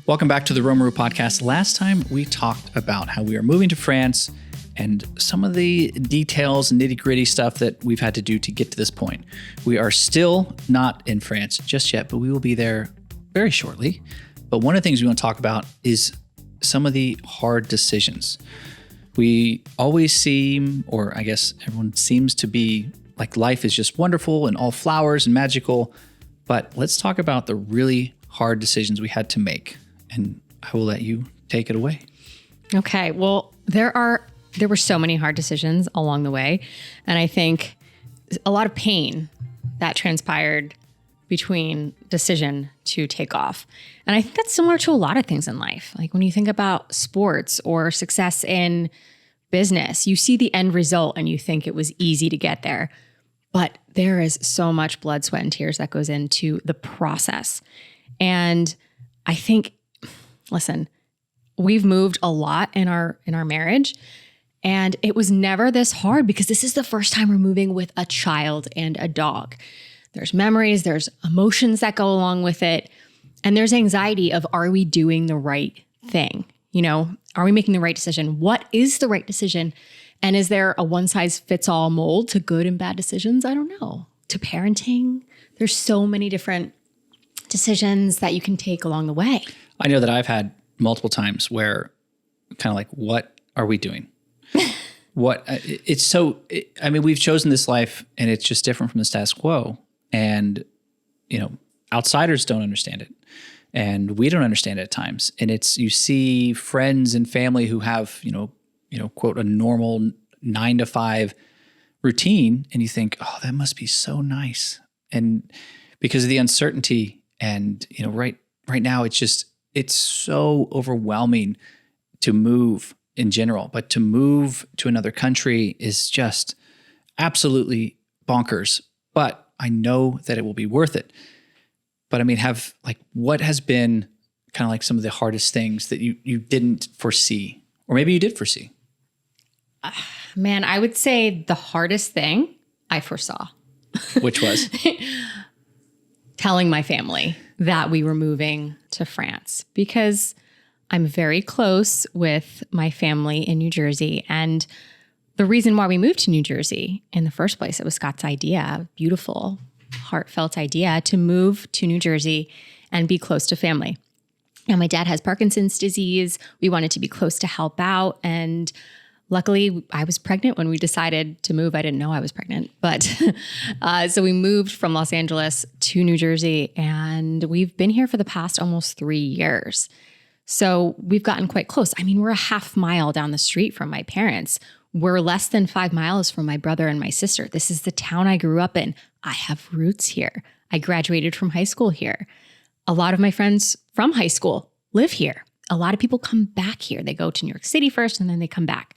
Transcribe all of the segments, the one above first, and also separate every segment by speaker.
Speaker 1: Welcome back to the Romaru podcast. Last time we talked about how we are moving to France and some of the details and nitty-gritty stuff that we've had to do to get to this point. We are still not in France just yet, but we will be there very shortly. But one of the things we want to talk about is some of the hard decisions. We always seem, or I guess everyone seems to be like life is just wonderful and all flowers and magical. But let's talk about the really hard decisions we had to make. And I will let you take it away.
Speaker 2: Okay. Well, there were so many hard decisions along the way. And I think a lot of pain that transpired between decision to take off. And I think that's similar to a lot of things in life. Like when you think about sports or success in business, you see the end result and you think it was easy to get there. But there is so much blood, sweat, and tears that goes into the process. And I think, listen, we've moved a lot in our marriage, and it was never this hard because this is the first time we're moving with a child and a dog. There's memories, there's emotions that go along with it, and there's anxiety of, are we doing the right thing? You know, are we making the right decision? What is the right decision? And is there a one-size-fits-all mold to good and bad decisions? I don't know. To parenting, there's so many different decisions that you can take along the way.
Speaker 1: I know that I've had multiple times where kind of like, what are we doing? We've chosen this life and it's just different from the status quo. And, you know, outsiders don't understand it. And we don't understand it at times. And you see friends and family who have, quote, a normal 9-to-5 routine. And you think, oh, that must be so nice. And because of the uncertainty and, right now, it's so overwhelming to move in general, but to move to another country is just absolutely bonkers. But I know that it will be worth it. But I mean, what has been kind of like some of the hardest things that you didn't foresee, or maybe you did foresee?
Speaker 2: Man, I would say the hardest thing I foresaw.
Speaker 1: Which was?
Speaker 2: Telling my family that we were moving to France, because I'm very close with my family in New Jersey. And the reason why we moved to New Jersey in the first place, it was Scott's idea, beautiful, heartfelt idea to move to New Jersey and be close to family. And my dad has Parkinson's disease. We wanted to be close to help out. And luckily, I was pregnant when we decided to move. I didn't know I was pregnant, but so we moved from Los Angeles to New Jersey, and we've been here for the past almost 3 years. So we've gotten quite close. I mean, we're a half mile down the street from my parents. We're less than 5 miles from my brother and my sister. This is the town I grew up in. I have roots here. I graduated from high school here. A lot of my friends from high school live here. A lot of people come back here. They go to New York City first and then they come back.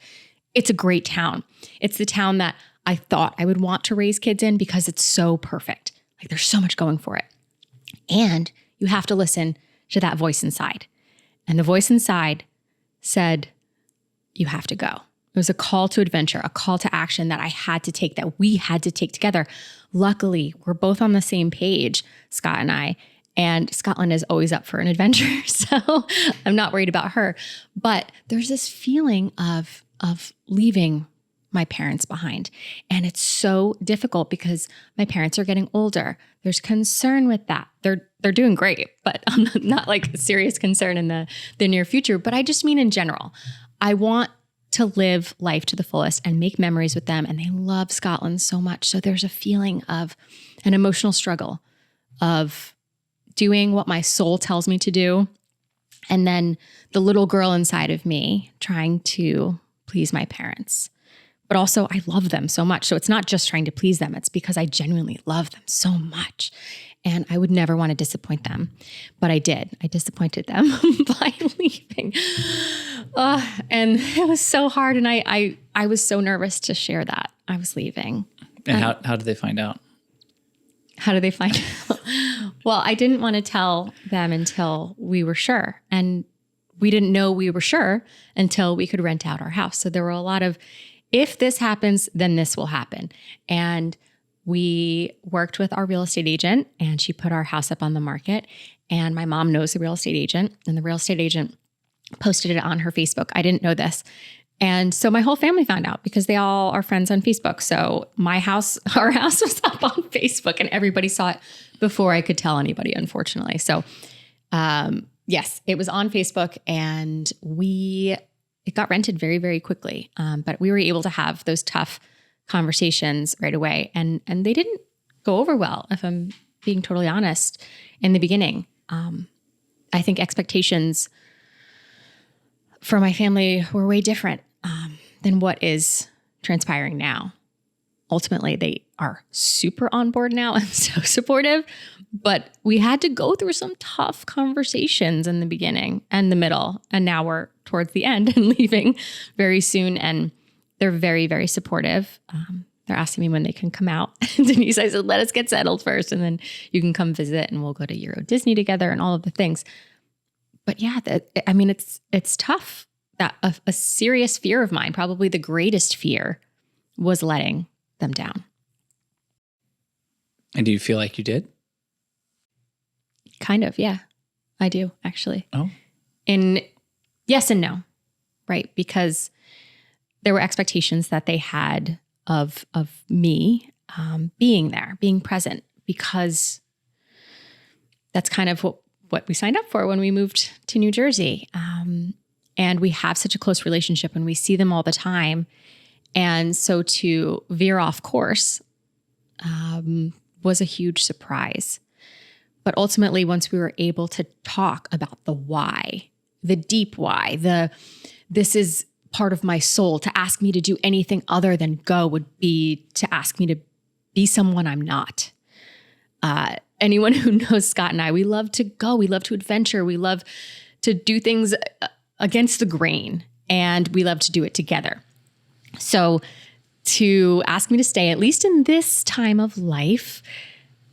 Speaker 2: It's a great town. It's the town that I thought I would want to raise kids in because it's so perfect. Like there's so much going for it. And you have to listen to that voice inside. And the voice inside said, you have to go. It was a call to adventure, a call to action that I had to take, that we had to take together. Luckily, we're both on the same page, Scott and I. And Scotland is always up for an adventure, so I'm not worried about her. But there's this feeling of leaving my parents behind. And it's so difficult because my parents are getting older. There's concern with that. They're doing great, but not like a serious concern in the near future. But I just mean in general, I want to live life to the fullest and make memories with them. And they love Scotland so much. So there's a feeling of an emotional struggle of doing what my soul tells me to do. And then the little girl inside of me trying to please my parents. But also I love them so much. So it's not just trying to please them. It's because I genuinely love them so much. And I would never want to disappoint them. But I did. I disappointed them by leaving. And it was so hard. And I was so nervous to share that I was leaving.
Speaker 1: And how did they find out?
Speaker 2: How did they find out? Well, I didn't want to tell them until we were sure. And we didn't know we were sure until we could rent out our house. So there were a lot of, if this happens, then this will happen. And we worked with our real estate agent and she put our house up on the market. and my mom knows the real estate agent, and the real estate agent posted it on her Facebook. I didn't know this. And so my whole family found out because they all are friends on Facebook. So our house was up on Facebook and everybody saw it before I could tell anybody, unfortunately. So yes, it was on Facebook and it got rented very, very quickly. But we were able to have those tough conversations right away. And they didn't go over well, if I'm being totally honest, in the beginning. I think expectations for my family were way different than what is transpiring now. Ultimately, they are super on board now and so supportive, but we had to go through some tough conversations in the beginning and the middle, and now we're towards the end and leaving very soon, and they're very, very supportive. They're asking me when they can come out. Denise, I said, let us get settled first, and then you can come visit, and we'll go to Euro Disney together and all of the things. But yeah, it's tough. That a serious fear of mine, probably the greatest fear, was letting them down.
Speaker 1: And do you feel like you did?
Speaker 2: Kind of, yeah. I do, actually.
Speaker 1: Oh.
Speaker 2: In yes and no, right? Because there were expectations that they had of me being there, being present, because that's kind of what we signed up for when we moved to New Jersey. And we have such a close relationship and we see them all the time. And so to veer off course was a huge surprise. But ultimately, once we were able to talk about the why, the deep why, this is part of my soul, to ask me to do anything other than go would be to ask me to be someone I'm not. Anyone who knows Scott and I, we love to go, we love to adventure, we love to do things against the grain, and we love to do it together. So to ask me to stay, at least in this time of life,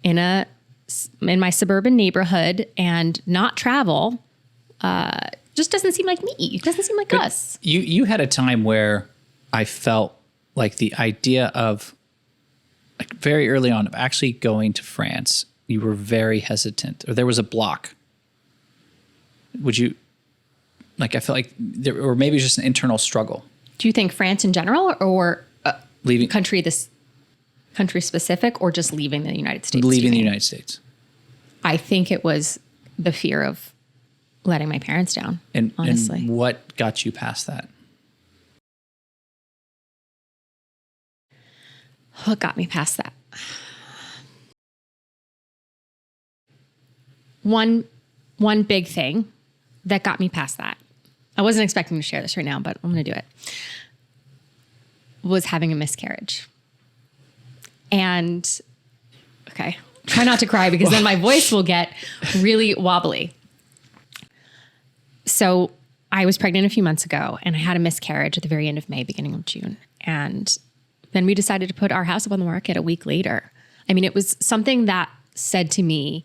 Speaker 2: in my suburban neighborhood and not travel, just doesn't seem like me. It doesn't seem like us.
Speaker 1: You had a time where I felt like the idea of, like, very early on, of actually going to France, you were very hesitant, or there was a block. Would you, like, I felt like there, or maybe it was just an internal struggle.
Speaker 2: Do you think France in general, or
Speaker 1: leaving
Speaker 2: country specific, or just leaving the United States?
Speaker 1: Leaving the United States.
Speaker 2: I think it was the fear of letting my parents down, honestly.
Speaker 1: And what got you past that?
Speaker 2: What got me past that? One big thing that got me past that, I wasn't expecting to share this right now, but I'm going to do it, was having a miscarriage. And, okay, try not to cry because then my voice will get really wobbly. So I was pregnant a few months ago and I had a miscarriage at the very end of May, beginning of June. And then we decided to put our house up on the market a week later. I mean, it was something that said to me,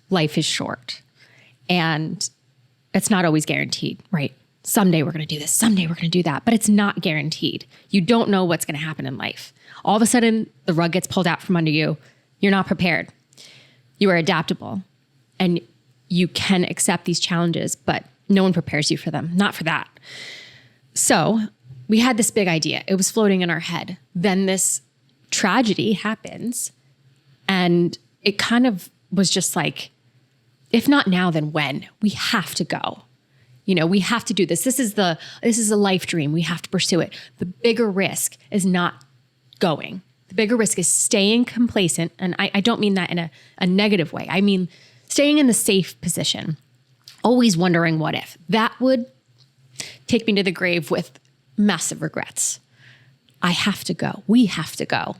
Speaker 2: life is short and it's not always guaranteed, right? Someday we're going to do this. Someday we're going to do that, but it's not guaranteed. You don't know what's going to happen in life. All of a sudden the rug gets pulled out from under you. You're not prepared. You are adaptable and you can accept these challenges, but no one prepares you for them. Not for that. So we had this big idea. It was floating in our head. Then this tragedy happens and it kind of was just like, if not now, then when? We have to go. You know, we have to do this. This is a life dream. We have to pursue it. The bigger risk is not going. The bigger risk is staying complacent. And I don't mean that in a negative way. I mean, staying in the safe position, always wondering what if. That would take me to the grave with massive regrets. I have to go. We have to go.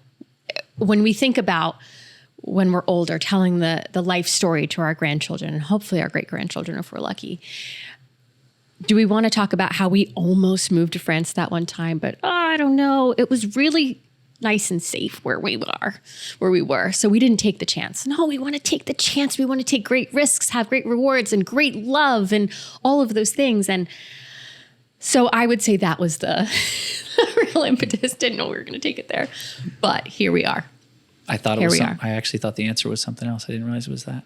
Speaker 2: When we think about when we're older, telling the life story to our grandchildren and hopefully our great-grandchildren if we're lucky, do we want to talk about how we almost moved to France that one time, but I don't know. It was really nice and safe where we were. So we didn't take the chance. No, we want to take the chance. We want to take great risks, have great rewards and great love and all of those things. And so I would say that was the real impetus. Didn't know we were going to take it there, but here we are.
Speaker 1: I thought it was. I actually thought the answer was something else. I didn't realize it was that.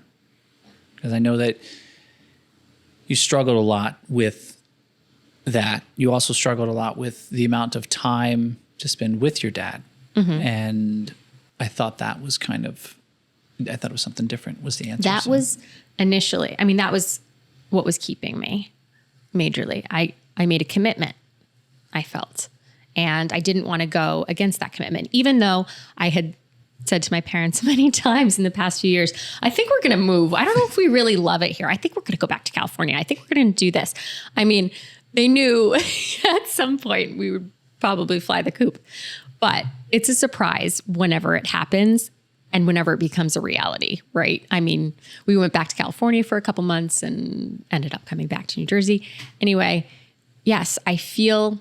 Speaker 1: Because I know that you struggled a lot with that. You also struggled a lot with the amount of time to spend with your dad. And I thought that was I thought it was something different was the answer.
Speaker 2: That was initially, I mean, that was what was keeping me majorly. I made a commitment, I felt, and I didn't want to go against that commitment, even though I had said to my parents many times in the past few years, I think we're going to move. I don't know if we really love it here. I think we're going to go back to California. I think we're going to do this. I mean, they knew at some point we would probably fly the coop, but it's a surprise whenever it happens and whenever it becomes a reality, right? I mean, we went back to California for a couple months and ended up coming back to New Jersey. Anyway, yes, I feel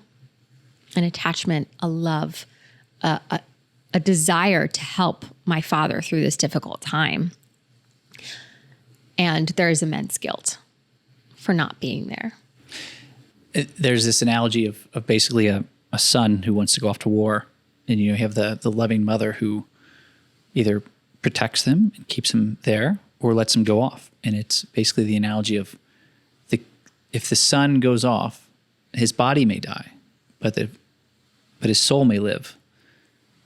Speaker 2: an attachment, a love, a desire to help my father through this difficult time. And there is immense guilt for not being there.
Speaker 1: There's this analogy of basically a son who wants to go off to war. And you have the loving mother who either protects them and keeps him there or lets him go off. And it's basically the analogy of if the son goes off, his body may die, but his soul may live.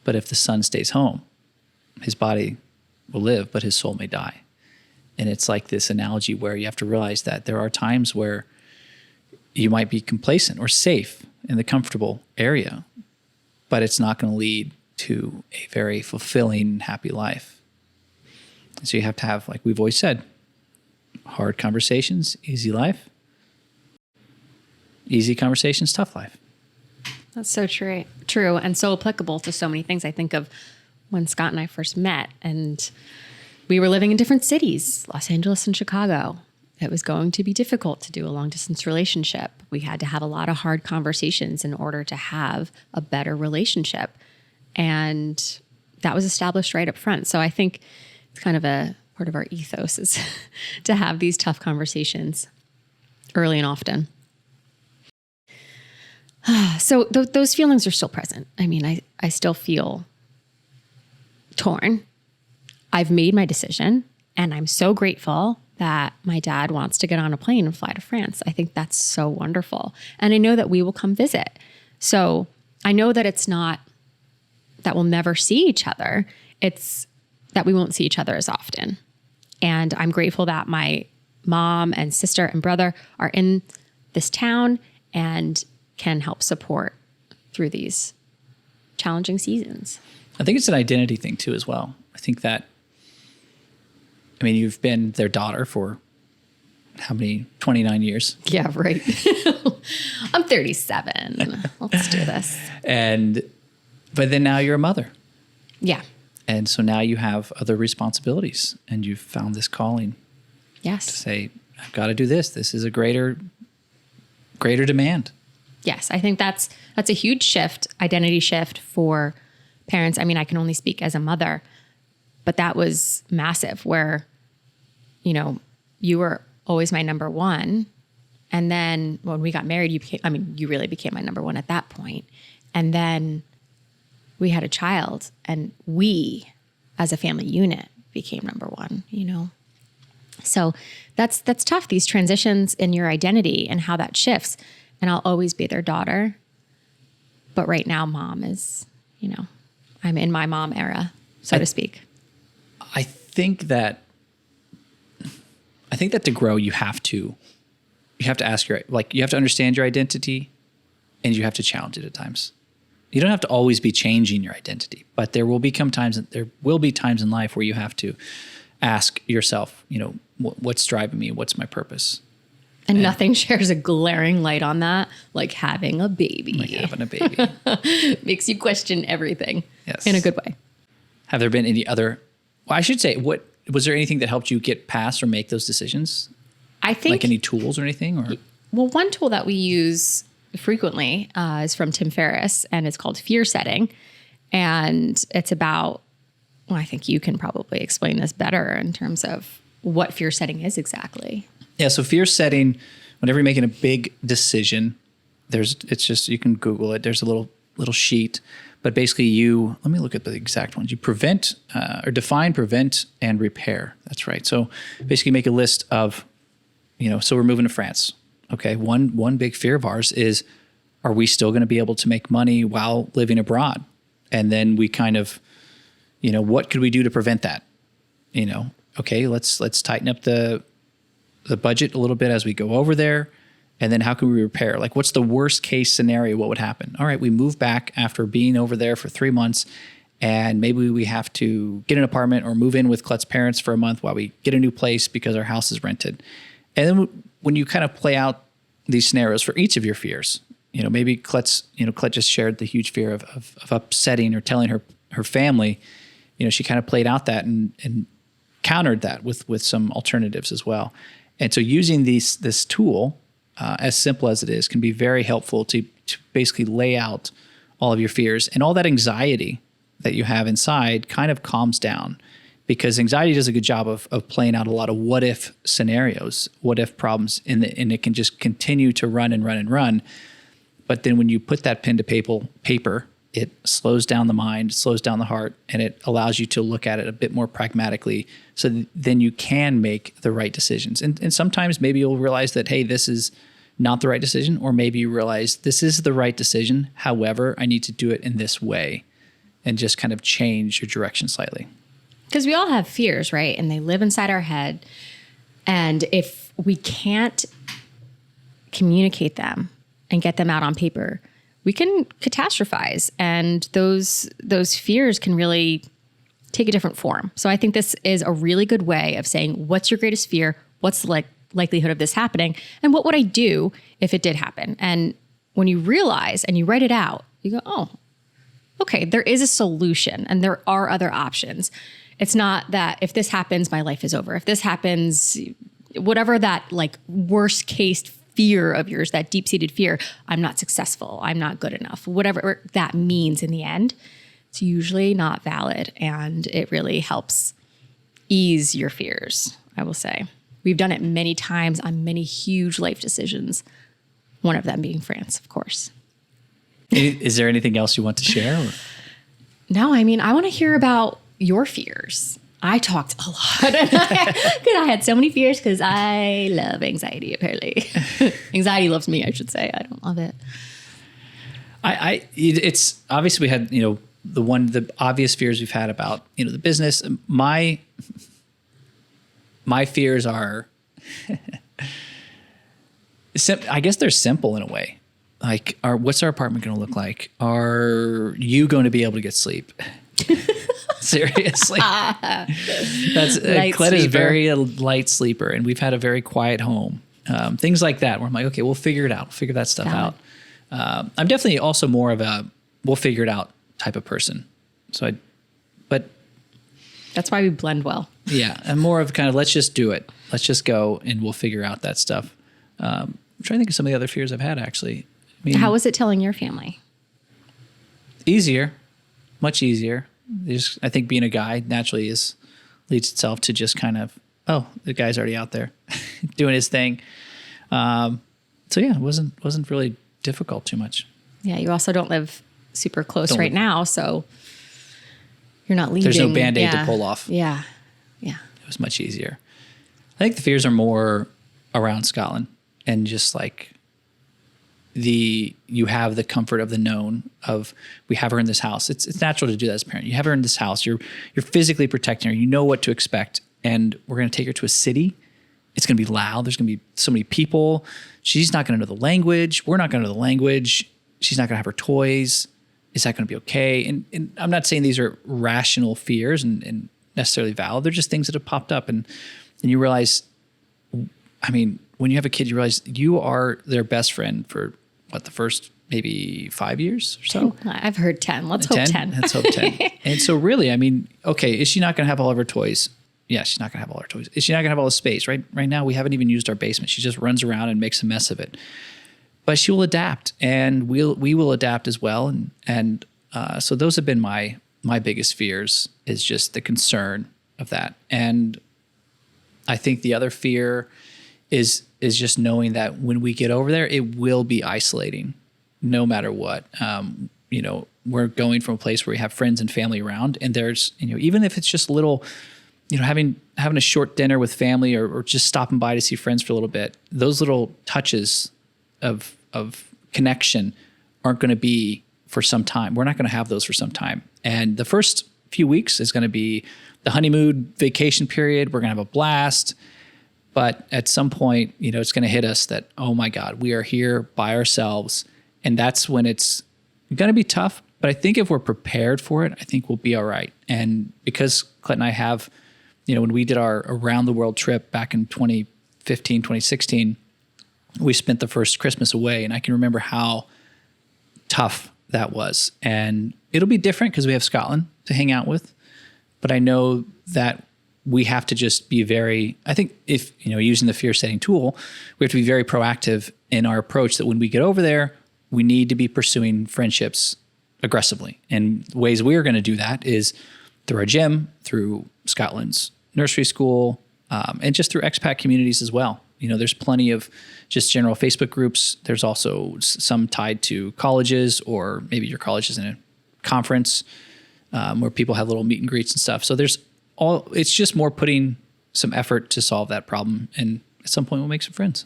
Speaker 1: But if the son stays home, his body will live, but his soul may die. And it's like this analogy where you have to realize that there are times where you might be complacent or safe in the comfortable area, but it's not going to lead to a very fulfilling, happy life. So you have to have, like we've always said, hard conversations, easy life. Easy conversations, tough life.
Speaker 2: That's so true, and so applicable to so many things. I think of when Scott and I first met, and we were living in different cities, Los Angeles and Chicago. It was going to be difficult to do a long-distance relationship. We had to have a lot of hard conversations in order to have a better relationship. And that was established right up front. So I think it's kind of a part of our ethos is to have these tough conversations early and often. So those feelings are still present. I mean, I still feel torn. I've made my decision, and I'm so grateful that my dad wants to get on a plane and fly to France. I think that's so wonderful. And I know that we will come visit. So I know that it's not that we'll never see each other. It's that we won't see each other as often. And I'm grateful that my mom and sister and brother are in this town and can help support through these challenging seasons.
Speaker 1: I think it's an identity thing too, as well. I think that, I mean, you've been their daughter for how many, 29 years?
Speaker 2: Yeah, right. I'm 37. Let's do this.
Speaker 1: But then now you're a mother.
Speaker 2: Yeah.
Speaker 1: And so now you have other responsibilities, and you've found this calling.
Speaker 2: Yes.
Speaker 1: To say, I've got to do this. This is a greater demand.
Speaker 2: Yes, I think that's a huge shift, identity shift for parents. I mean, I can only speak as a mother, but that was massive where, you were always my number one. And then when we got married, you really became my number one at that point. And then we had a child, and we as a family unit became number one, So that's tough, these transitions in your identity and how that shifts. And I'll always be their daughter. But right now, mom is, I'm in my mom era, so to speak.
Speaker 1: I think that to grow, you have to ask you have to understand your identity, and you have to challenge it at times. You don't have to always be changing your identity, but there will be times in life where you have to ask yourself, what's driving me? What's my purpose?
Speaker 2: And nothing shares a glaring light on that, like having a baby. Makes you question everything.
Speaker 1: Yes.
Speaker 2: In a good way.
Speaker 1: Have there been any other, I should say, was there anything that helped you get past or make those decisions?
Speaker 2: I think.
Speaker 1: Like any tools or anything? Or?
Speaker 2: Well, one tool that we use frequently is from Tim Ferriss, and it's called fear setting. And it's about, I think you can probably explain this better in terms of what fear setting is exactly.
Speaker 1: Yeah, so fear setting, whenever you're making a big decision, you can Google it. There's a little sheet, But basically let me look at the exact ones. You prevent or define, prevent, and repair. That's right. So basically make a list of, so we're moving to France. Okay. One big fear of ours is, are we still going to be able to make money while living abroad? And then we kind of, what could we do to prevent that? Okay, let's tighten up the budget a little bit as we go over there. And then how can we repair? Like, what's the worst case scenario? What would happen? All right, we move back after being over there for 3 months, and maybe we have to get an apartment or move in with Clet's parents for a month while we get a new place because our house is rented. And then when you kind of play out these scenarios for each of your fears, maybe Clet just shared the huge fear of upsetting or telling her family. She kind of played out that and countered that with some alternatives as well. And so using this tool, as simple as it is, can be very helpful to basically lay out all of your fears, and all that anxiety that you have inside kind of calms down, because anxiety does a good job of playing out a lot of what if scenarios, what if problems, and it can just continue to run and run and run. But then when you put that pen to paper, it slows down the mind, slows down the heart, and it allows you to look at it a bit more pragmatically, so then you can make the right decisions. And sometimes maybe you'll realize that, hey, this is not the right decision, or maybe you realize this is the right decision. However, I need to do it in this way, and just kind of change your direction slightly.
Speaker 2: Because we all have fears, right? And they live inside our head. And if we can't communicate them and get them out on paper, we can catastrophize, and those fears can really take a different form. So I think this is a really good way of saying, what's your greatest fear? What's the likelihood of this happening? And what would I do if it did happen? And when you realize and you write it out, you go, oh, okay, there is a solution and there are other options. It's not that if this happens, my life is over. If this happens, whatever that worst case fear of yours, that deep-seated fear, I'm not successful, I'm not good enough, whatever that means in the end, it's usually not valid, and it really helps ease your fears, I will say. We've done it many times on many huge life decisions, one of them being France, of course.
Speaker 1: Is there anything else you want to share? Or?
Speaker 2: No, I want to hear about your fears. I talked a lot. I had so many fears because I love anxiety, apparently. Anxiety loves me, I should say. I don't love it.
Speaker 1: It's obviously we had, the obvious fears we've had about, the business. My fears are, I guess they're simple in a way. Like, what's our apartment going to look like? Are you going to be able to get sleep? Seriously. That's Clet is very a light sleeper, and we've had a very quiet home. Things like that, where I'm like, okay, we'll figure it out. We'll figure that stuff out. I'm definitely also more of a we'll figure it out type of person. But
Speaker 2: that's why we blend well.
Speaker 1: Yeah, I'm more of kind of let's just do it. Let's just go and we'll figure out that stuff. I'm trying to think of some of the other fears I've had, actually.
Speaker 2: How was it telling your family?
Speaker 1: Easier, much easier. I think being a guy naturally leads itself to just kind of, oh, the guy's already out there doing his thing. So yeah, it wasn't really difficult too much.
Speaker 2: Yeah, you also don't live super close right now, so you're not leaving.
Speaker 1: There's no Band-Aid to pull off.
Speaker 2: Yeah.
Speaker 1: It was much easier. I think the fears are more around Scotland, and just like you have the comfort of the known of, we have her in this house. It's natural to do that as a parent. You have her in this house. You're physically protecting her. You know what to expect. And we're going to take her to a city. It's going to be loud. There's going to be so many people. She's not going to know the language. We're not going to know the language. She's not going to have her toys. Is that going to be okay? And I'm not saying these are rational fears and necessarily valid. They're just things that have popped up. And you realize, when you have a kid, you realize you are their best friend for the first maybe 5 years or so?
Speaker 2: I've heard 10. Let's hope 10.
Speaker 1: Let's hope 10. And so really, okay, is she not going to have all of her toys? Yeah, she's not going to have all her toys. Is she not going to have all the space? Right now, we haven't even used our basement. She just runs around and makes a mess of it. But she will adapt, and we will adapt as well. And so those have been my biggest fears, is just the concern of that. And I think the other fear is just knowing that when we get over there, it will be isolating no matter what. we're going from a place where we have friends and family around, and there's, even if it's just a little, having a short dinner with family or just stopping by to see friends for a little bit, those little touches of connection aren't going to be for some time. We're not going to have those for some time. And the first few weeks is going to be the honeymoon vacation period. We're going to have a blast. But at some point, it's going to hit us that, oh my God, we are here by ourselves. And that's when it's going to be tough. But I think if we're prepared for it, I think we'll be all right. And because Clint and I have, when we did our around the world trip back in 2015, 2016, we spent the first Christmas away. And I can remember how tough that was. And it'll be different because we have Scotland to hang out with. But I know that we have to just be very, I think if, using the fear setting tool, we have to be very proactive in our approach that when we get over there, we need to be pursuing friendships aggressively. And ways we are going to do that is through our gym, through Scotland's nursery school, and just through expat communities as well. There's plenty of just general Facebook groups. There's also some tied to colleges, or maybe your college is in a conference where people have little meet and greets and stuff. So it's just more putting some effort to solve that problem. And at some point we'll make some friends.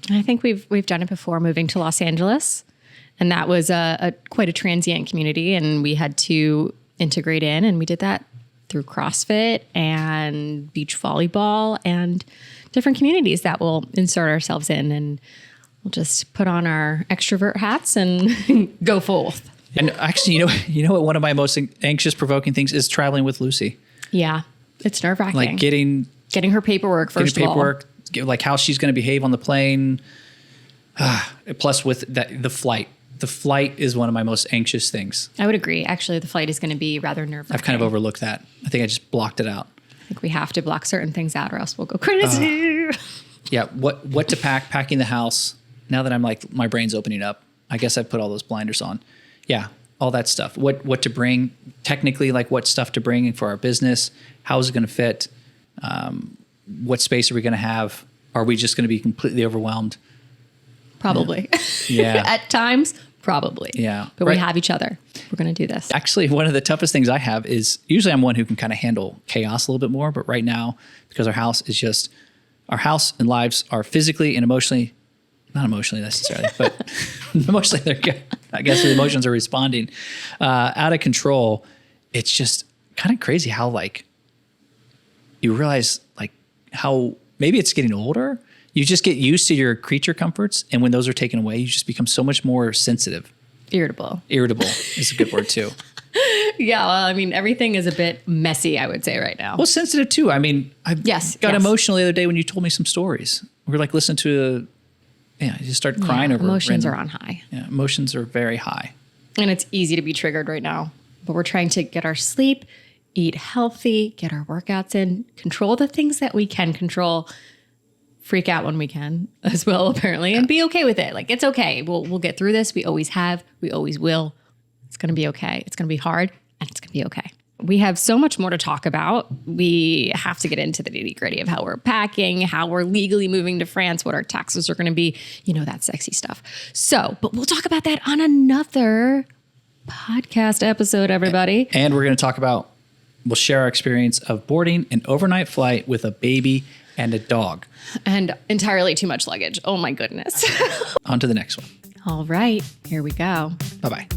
Speaker 2: I think we've done it before, moving to Los Angeles. And that was quite a transient community, and we had to integrate in, and we did that through CrossFit and beach volleyball and different communities that we'll insert ourselves in, and we'll just put on our extrovert hats and go forth.
Speaker 1: And actually, you know what? One of my most anxious, provoking things is traveling with Lucy.
Speaker 2: Yeah, it's nerve-wracking.
Speaker 1: Like getting
Speaker 2: her paperwork first of all.
Speaker 1: Like how she's going to behave on the plane. Plus with the flight. The flight is one of my most anxious things.
Speaker 2: I would agree. Actually, the flight is going to be rather nerve-wracking.
Speaker 1: I've kind of overlooked that. I think I just blocked it out.
Speaker 2: I think we have to block certain things out, or else we'll go crazy.
Speaker 1: Yeah. What to pack? Packing the house. Now that I'm like, my brain's opening up, I guess I put all those blinders on. Yeah. All that stuff. What to bring? Technically, like what stuff to bring for our business? How is it going to fit? What space are we going to have? Are we just going to be completely overwhelmed?
Speaker 2: Probably.
Speaker 1: Yeah.
Speaker 2: At times, probably.
Speaker 1: Yeah.
Speaker 2: But we have each other. We're going to do this.
Speaker 1: Actually, one of the toughest things I have is usually I'm one who can kind of handle chaos a little bit more. But right now, because our house and lives are physically and emotionally, not emotionally necessarily, but emotionally they're good. I guess the emotions are responding out of control. It's just kind of crazy how you realize how maybe it's getting older. You just get used to your creature comforts. And when those are taken away, you just become so much more sensitive.
Speaker 2: Irritable.
Speaker 1: Irritable is a good word too.
Speaker 2: Yeah. Well, I mean, everything is a bit messy, I would say right now.
Speaker 1: Well, sensitive too. I mean, I got emotional the other day when you told me some stories. We were listening to, you just start crying over
Speaker 2: emotions are on high.
Speaker 1: Yeah. Emotions are very high.
Speaker 2: And it's easy to be triggered right now, but we're trying to get our sleep, eat healthy, get our workouts in, control the things that we can control, freak out when we can as well, apparently, and be okay with it. It's okay. We'll get through this. We always have. We always will. It's going to be okay. It's going to be hard, and it's going to be okay. We have so much more to talk about. We have to get into the nitty-gritty of how we're packing, how we're legally moving to France, what our taxes are going to be, that sexy stuff. But we'll talk about that on another podcast episode, everybody.
Speaker 1: And we're going to we'll share our experience of boarding an overnight flight with a baby and a dog.
Speaker 2: And entirely too much luggage. Oh my goodness.
Speaker 1: On to the next one.
Speaker 2: All right, here we go.
Speaker 1: Bye-bye.